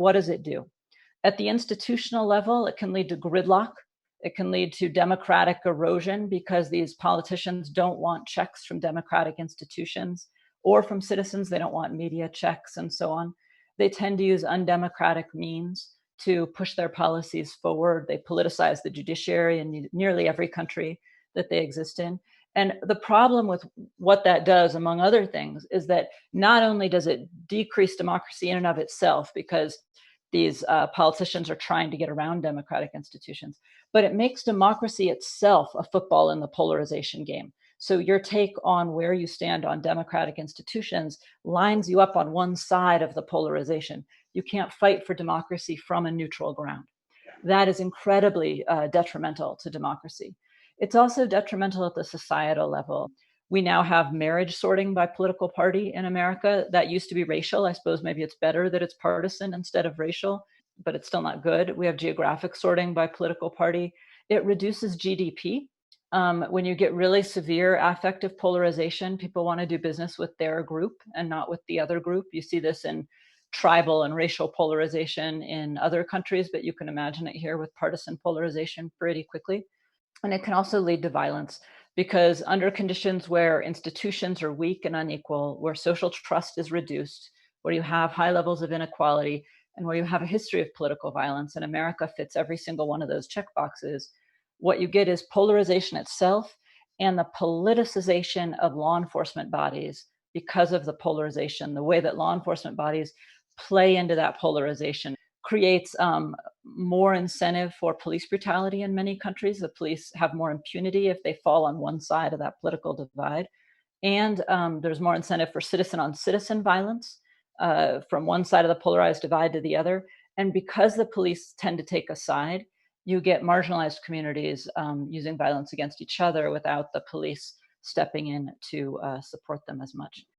What does it do? At the institutional level, it can lead to gridlock. It can lead to democratic erosion because these politicians don't want checks from democratic institutions or from citizens. They don't want media checks and so on. They tend to use undemocratic means to push their policies forward. They politicize the judiciary in nearly every country that they exist in. And the problem with what that does, among other things, is that not only does it decrease democracy in and of itself, because these politicians are trying to get around democratic institutions, but it makes democracy itself a football in the polarization game. So your take on where you stand on democratic institutions lines you up on one side of the polarization. You can't fight for democracy from a neutral ground. That is incredibly detrimental to democracy. It's also detrimental at the societal level. We now have marriage sorting by political party in America. That used to be racial. I suppose maybe it's better that it's partisan instead of racial, but it's still not good. We have geographic sorting by political party. It reduces GDP. When you get really severe affective polarization, people want to do business with their group and not with the other group. You see this in tribal and racial polarization in other countries, but you can imagine it here with partisan polarization pretty quickly. And it can also lead to violence because under conditions where institutions are weak and unequal, where social trust is reduced, where you have high levels of inequality, and where you have a history of political violence, and America fits every single one of those checkboxes, what you get is polarization itself and the politicization of law enforcement bodies because of the polarization. The way that law enforcement bodies play into that polarization creates more incentive for police brutality in many countries. The police have more impunity if they fall on one side of that political divide. And there's more incentive for citizen on citizen violence from one side of the polarized divide to the other. And because the police tend to take a side, you get marginalized communities using violence against each other without the police stepping in to support them as much.